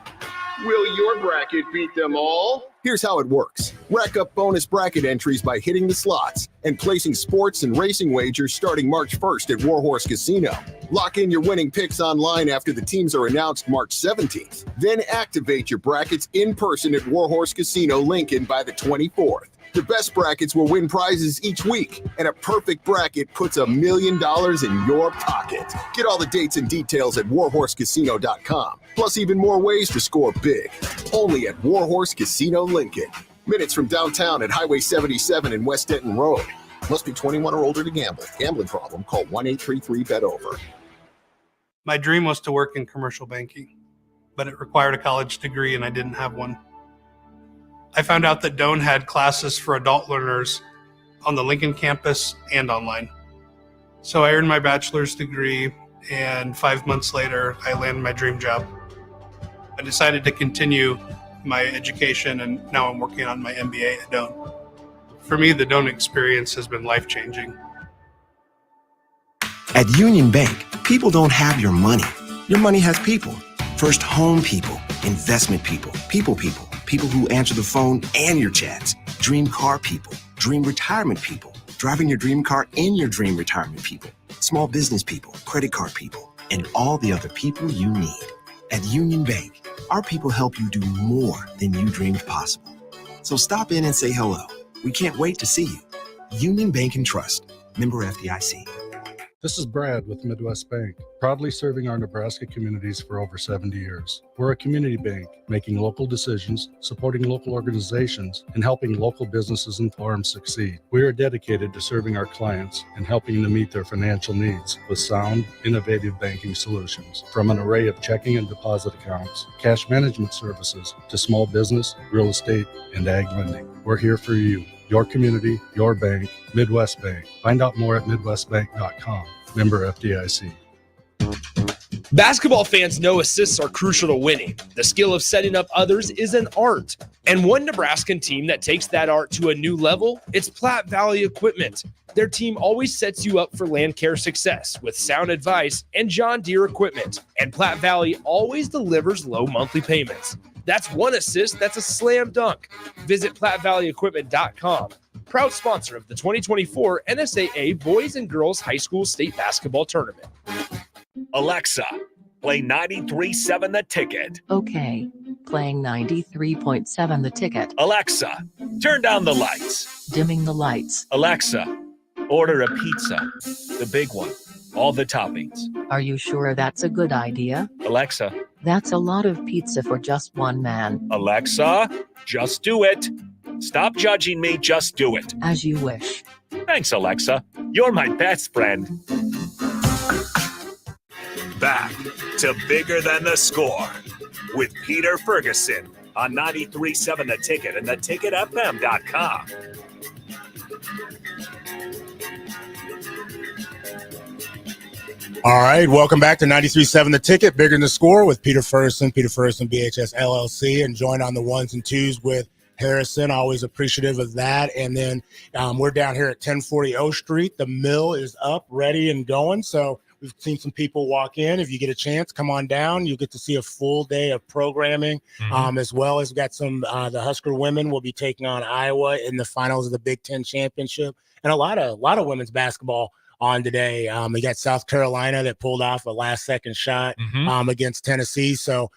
Speaker 9: Will your bracket beat them all? Here's how it works. Rack up bonus bracket entries by hitting the slots and placing sports and racing wagers starting March 1st at Warhorse Casino. Lock in your winning picks online after the teams are announced March 17th. Then activate your brackets in person at Warhorse Casino Lincoln by the 24th. The best brackets will win prizes each week, and a perfect bracket puts $1 million in your pocket. Get all the dates and details at warhorsecasino.com, plus even more ways to score big. Only at Warhorse Casino Lincoln. Minutes from downtown at Highway 77 and West Denton Road. Must be 21 or older to gamble. Gambling problem? Call 1-833-BET-OVER.
Speaker 8: My dream was to work in commercial banking, but it required a college degree and I didn't have one. I found out that Doane had classes for adult learners on the Lincoln campus and online. So I earned my bachelor's degree, and 5 months later, I landed my dream job. I decided to continue my education, and now I'm working on my MBA at Doane. For me, the Doane experience has been life-changing.
Speaker 13: At Union Bank, people don't have your money. Your money has people. First home people, investment people, people who answer the phone and your chats, dream car people, dream retirement people, driving your dream car in your dream retirement people, small business people, credit card people, and all the other people you need. At Union Bank, our people help you do more than you dreamed possible. So stop in and say hello. We can't wait to see you. Union Bank and Trust, member FDIC.
Speaker 14: This is Brad with Midwest Bank, proudly serving our Nebraska communities for over 70 years. We're a community bank, making local decisions, supporting local organizations, and helping local businesses and farms succeed. We are dedicated to serving our clients and helping them meet their financial needs with sound, innovative banking solutions. From an array of checking and deposit accounts, cash management services, to small business, real estate, and ag lending. We're here for you. Your community, your bank, Midwest Bank. Find out more at midwestbank.com. Member FDIC.
Speaker 6: Basketball fans know assists are crucial to winning. The skill of setting up others is an art. And one Nebraskan team that takes that art to a new level, it's Platte Valley Equipment. Their team always sets you up for land care success with sound advice and John Deere equipment. And Platte Valley always delivers low monthly payments. That's one assist that's a slam dunk. Visit PlatteValleyEquipment.com. Proud sponsor of the 2024 NSAA Boys and Girls High School State Basketball Tournament.
Speaker 10: Alexa, play 93.7 The Ticket.
Speaker 15: Okay, playing 93.7 The Ticket.
Speaker 10: Alexa, turn down the lights.
Speaker 15: Dimming the lights.
Speaker 10: Alexa, order a pizza. The big one. All the toppings.
Speaker 15: Are you sure that's a good idea?
Speaker 10: Alexa.
Speaker 15: That's a lot of pizza for just one man.
Speaker 10: Alexa, just do it. Stop judging me, just do it.
Speaker 15: As you wish.
Speaker 10: Thanks, Alexa. You're my best friend. Back to Bigger Than the Score with Peter Ferguson on 93.7 The Ticket and theticketfm.com.
Speaker 3: All right, welcome back to 93.7 The Ticket, Bigger Than the Score with Peter Ferguson BHS LLC, and joined on the ones and twos with Harrison. Always appreciative of that. And then we're down here at 1040 O Street. The mill is up, ready and going. So we've seen some people walk in. If you get a chance, come on down. You'll get to see a full day of programming, as well as we got some, the Husker women will be taking on Iowa in the finals of the Big Ten Championship, and a lot of women's basketball on today. We got South Carolina that pulled off a last-second shot against Tennessee. So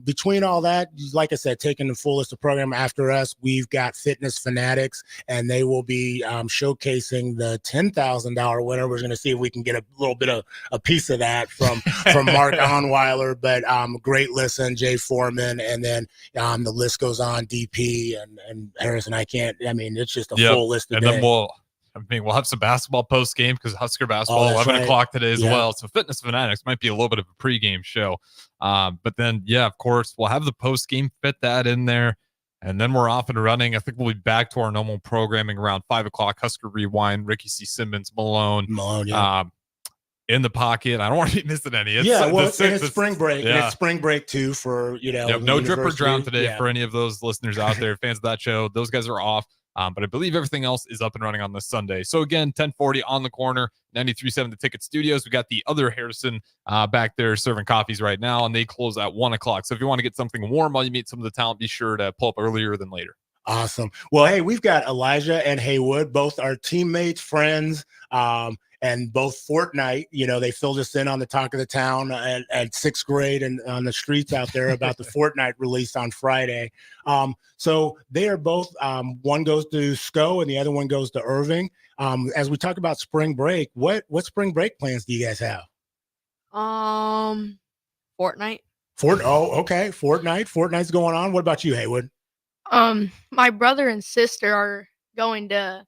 Speaker 3: between all that, like I said, taking the full list of program after us, we've got Fitness Fanatics, and they will be showcasing the $10,000 winner. We're going to see if we can get a little bit of a piece of that from Mark Onweiler. But great listen, Jay Foreman, and then the list goes on. DP and Harrison. It's just a full list today.
Speaker 2: And then we'll have some basketball post game because Husker basketball 11 o'clock today as well. So Fitness Fanatics might be a little bit of a pregame show. But then, of course, we'll have the post game, fit that in there. And then we're off and running. I think we'll be back to our normal programming around 5 o'clock. Husker Rewind, Ricky C. Simmons, Malone, in the pocket. I don't want to be missing any.
Speaker 3: It's spring break. And it's spring break too for,
Speaker 2: no drip or drown today for any of those listeners out there, fans of that show. Those guys are off. But I believe everything else is up and running on this Sunday. So again, 1040 on the corner, 93.7 The Ticket Studios. We got the other Harrison back there serving coffees right now, and they close at 1 o'clock. So if you want to get something warm while you meet some of the talent, be sure to pull up earlier than later.
Speaker 3: Awesome. Well, hey, we've got Elijah and Haywood, both our teammates, friends, and both Fortnite. They filled us in on the talk of the town at sixth grade and on the streets out there about the Fortnite release on Friday. So they are both, one goes to SCO and the other one goes to Irving. As we talk about spring break, what spring break plans do you guys have?
Speaker 5: Fortnite.
Speaker 3: Okay. Fortnite's going on. What about you, Haywood?
Speaker 4: My brother and sister are going to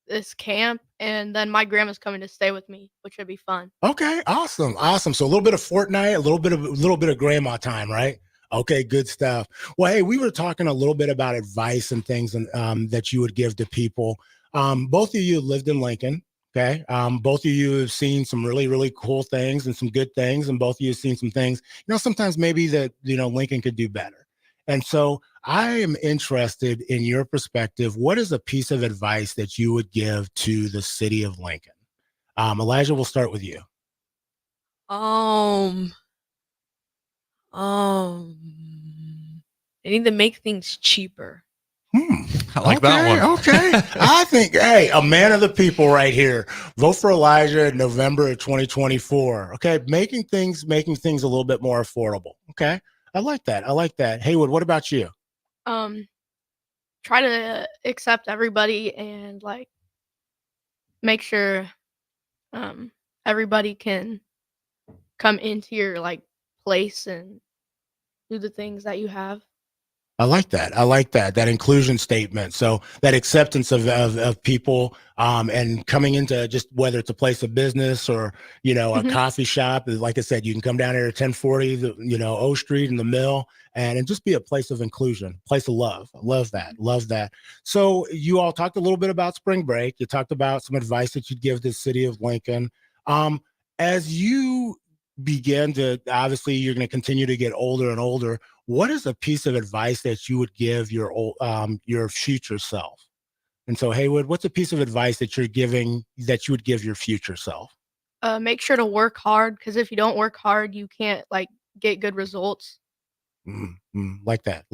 Speaker 4: this camp, and then my grandma's coming to stay with me, which would be fun.
Speaker 3: Okay, awesome. So a little bit of Fortnite, a little bit of grandma time, right? Okay, good stuff. Well, hey, we were talking a little bit about advice and things that you would give to people. Both of you lived in Lincoln. Okay. Both of you have seen some really, really cool things and some good things, and both of you have seen some things, sometimes maybe that, Lincoln could do better. And so I am interested in your perspective. What is a piece of advice that you would give to the city of Lincoln? Elijah, we'll start with you.
Speaker 5: They need to make things cheaper.
Speaker 2: I like that one.
Speaker 3: Okay. I think, hey, a man of the people right here. Vote for Elijah in November of 2024. Okay. Making things a little bit more affordable. Okay. I like that. I like that. Haywood, what about you?
Speaker 4: Try to accept everybody and like make sure everybody can come into your like place and do the things that you have.
Speaker 3: I like that. I like that inclusion statement. So that acceptance of people and coming into just whether it's a place of business or, a coffee shop. Like I said, you can come down here at 1040, O Street in the Mill and just be a place of inclusion, place of love. I love that. Love that. So you all talked a little bit about spring break. You talked about some advice that you'd give the city of Lincoln. As you begin to, obviously you're going to continue to get older and older. What is a piece of advice that you would give your future self? And so, Haywood, what's a piece of advice that you're giving that you would give your future self?
Speaker 4: Make sure to work hard, because if you don't work hard, you can't like get good results.
Speaker 3: Like that.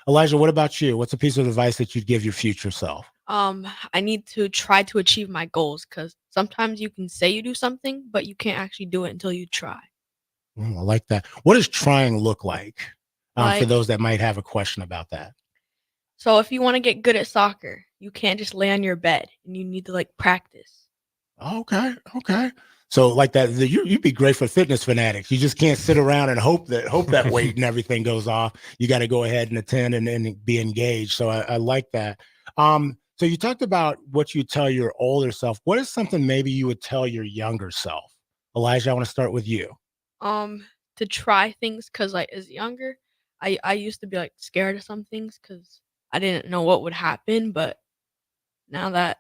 Speaker 3: Elijah, what about you? What's a piece of advice that you'd give your future self?
Speaker 5: I need to try to achieve my goals, because sometimes you can say you do something, but you can't actually do it until you try.
Speaker 3: I like that. What does trying look like? For
Speaker 5: Like-
Speaker 3: those that might have a question about that.
Speaker 5: So if you want to get good at soccer, you can't just lay on your bed, and you need to like practice.
Speaker 3: Okay. So like that, you'd be great for fitness fanatics. You just can't sit around and hope that weight and everything goes off. You got to go ahead and attend and be engaged. So I like that. So you talked about what you tell your older self. What is something maybe you would tell your younger self? Elijah, I want to start with you.
Speaker 5: To try things, because like as younger, I used to be like scared of some things because I didn't know what would happen. But now that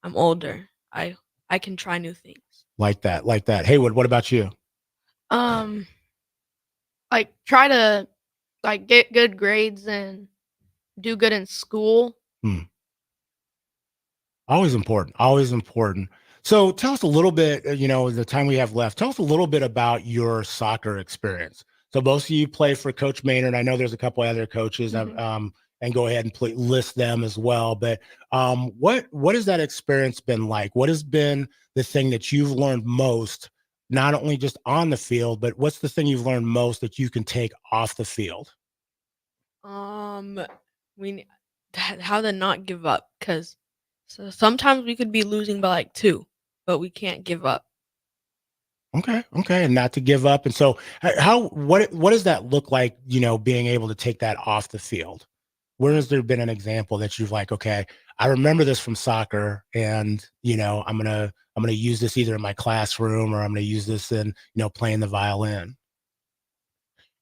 Speaker 5: I'm older, I can try new things.
Speaker 3: Like that. Haywood, what about you?
Speaker 4: Like try to like get good grades and do good in school.
Speaker 3: Always important. So tell us a little bit, the time we have left, tell us a little bit about your soccer experience. So both of you play for Coach Maynard. I know there's a couple other coaches, and go ahead and list them as well. But what has that experience been like? What has been the thing that you've learned most, not only just on the field, but what's the thing you've learned most that you can take off the field?
Speaker 5: How to not give up, because sometimes we could be losing by like 2, but we can't give up.
Speaker 3: Okay, and not to give up. And so, what does that look like? Being able to take that off the field. Where has there been an example that you've like, okay, I remember this from soccer, and I'm gonna use this either in my classroom or I'm gonna use this in playing the violin.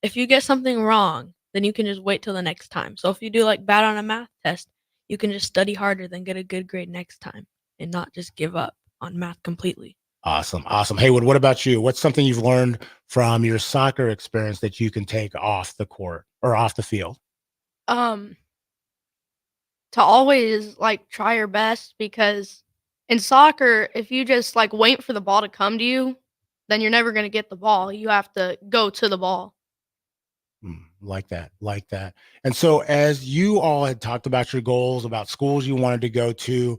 Speaker 5: If you get something wrong, then you can just wait till the next time. So if you do like bad on a math test, you can just study harder, then get a good grade next time, and not just give up on math completely.
Speaker 3: Awesome. Haywood, what about you? What's something you've learned from your soccer experience that you can take off the court or off the field?
Speaker 4: To always like try your best, because in soccer, if you just like wait for the ball to come to you, then you're never going to get the ball. You have to go to the ball.
Speaker 3: Like that. And so as you all had talked about your goals, about schools you wanted to go to,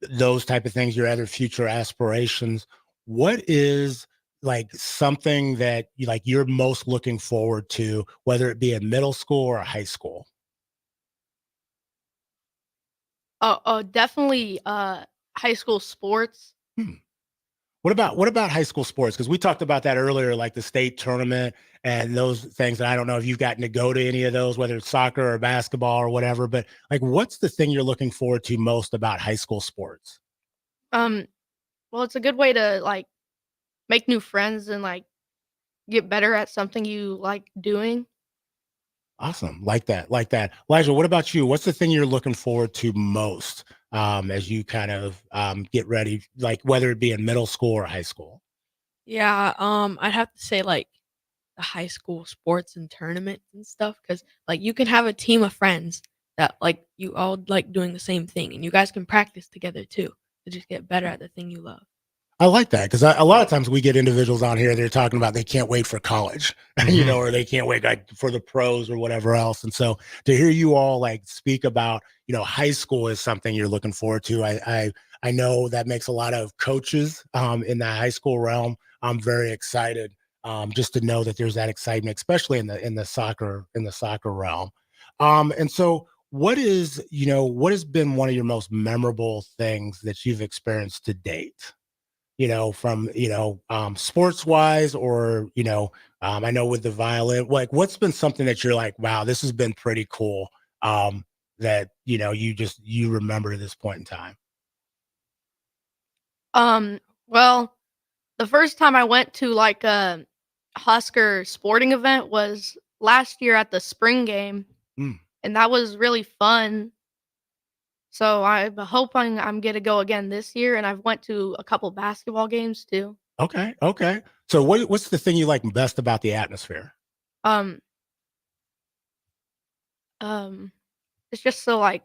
Speaker 3: those type of things, your other future aspirations, what is like something that you're most looking forward to, whether it be in middle school or high school?
Speaker 4: Definitely high school sports.
Speaker 3: What about high school sports? Because we talked about that earlier, like the state tournament and those things. And I don't know if you've gotten to go to any of those, whether it's soccer or basketball or whatever. But like, what's the thing you're looking forward to most about high school sports?
Speaker 4: Well, it's a good way to like make new friends and like get better at something you like doing.
Speaker 3: Awesome, like that. Elijah, what about you? What's the thing you're looking forward to most as you kind of get ready, like whether it be in middle school or high school?
Speaker 5: Yeah, I'd have to say like the high school sports and tournaments and stuff, because like you can have a team of friends that like you all like doing the same thing, and you guys can practice together too to just get better at the thing you love.
Speaker 3: I like that because a lot of times we get individuals on here, they're talking about they can't wait for college, you know, or they can't wait like for the pros or whatever else. And so to hear you all like speak about, you know, high school is something you're looking forward to. I know that makes a lot of coaches in the high school realm. I'm very excited just to know that there's that excitement, especially in the soccer realm. And so what has been one of your most memorable things that you've experienced to date? You know, from, sports wise, or, I know with the violin, like what's been something that you're like, wow, this has been pretty cool. That, you remember at this point in time.
Speaker 4: Well, the first time I went to like a Husker sporting event was last year at the spring game, and that was really fun. So I'm hoping I'm gonna go again this year, and I've went to a couple basketball games too.
Speaker 3: Okay. Okay. So what's the thing you like best about the atmosphere?
Speaker 4: Um, um, it's just so like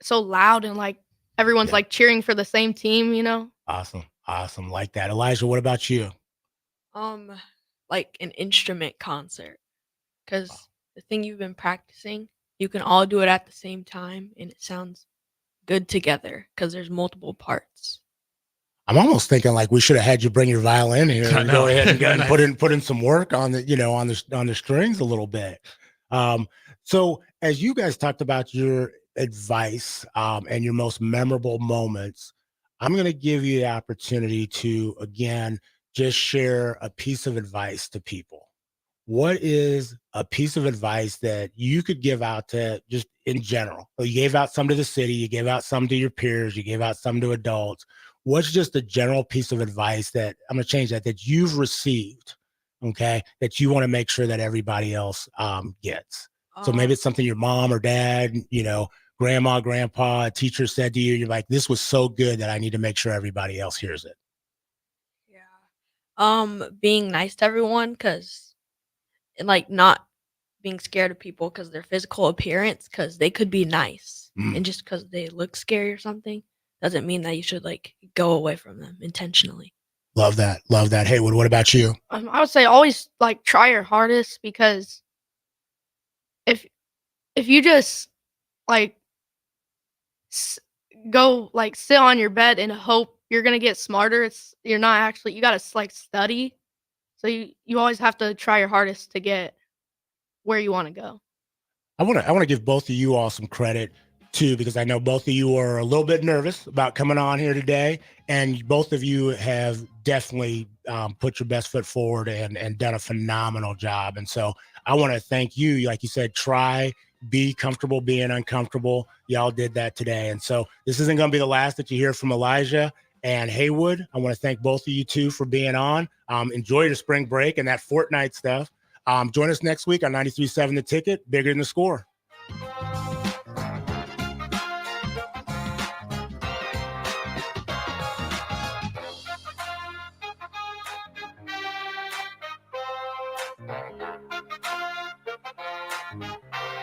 Speaker 4: so loud and like everyone's
Speaker 3: Yeah.
Speaker 4: like cheering for the same team, you know?
Speaker 3: Awesome. Awesome. Like that. Elijah, what about you?
Speaker 5: Um, like an instrument concert, because the thing you've been practicing, you can all do it at the same time, and it sounds good together because there's multiple parts.
Speaker 3: I'm almost thinking like we should have had you bring your violin here
Speaker 2: I
Speaker 3: and go
Speaker 2: know.
Speaker 3: ahead and, put in some work on the strings a little bit. So as you guys talked about your advice and your most memorable moments, I'm going to give you the opportunity to again just share a piece of advice to people. What is a piece of advice that you could give out to just in general? So you gave out some to the city, you gave out some to your peers, you gave out some to adults. What's just a general piece of advice that I'm going to change that you've received, okay, that you want to make sure that everybody else gets? So maybe it's something your mom or dad, grandma, grandpa, a teacher said to you. You're like, this was so good that I need to make sure everybody else hears it.
Speaker 5: Being nice to everyone, and like not being scared of people because their physical appearance, because they could be nice, and just because they look scary or something doesn't mean that you should like go away from them intentionally.
Speaker 3: Love that. Love that. Haywood, what about you?
Speaker 4: I would say always like try your hardest, because if you just like go like sit on your bed and hope you're gonna get smarter, you're not actually, you gotta like study. So you always have to try your hardest to get where you want to go.
Speaker 3: I want to give both of you all some credit too, because I know both of you are a little bit nervous about coming on here today, and both of you have definitely put your best foot forward and done a phenomenal job. And so I want to thank you. Like you said, be comfortable being uncomfortable. Y'all did that today. And so this isn't going to be the last that you hear from Elijah and Haywood. I want to thank both of you two for being on. Enjoy your spring break and that Fortnite stuff. Join us next week on 93.7 The Ticket, Bigger Than the Score.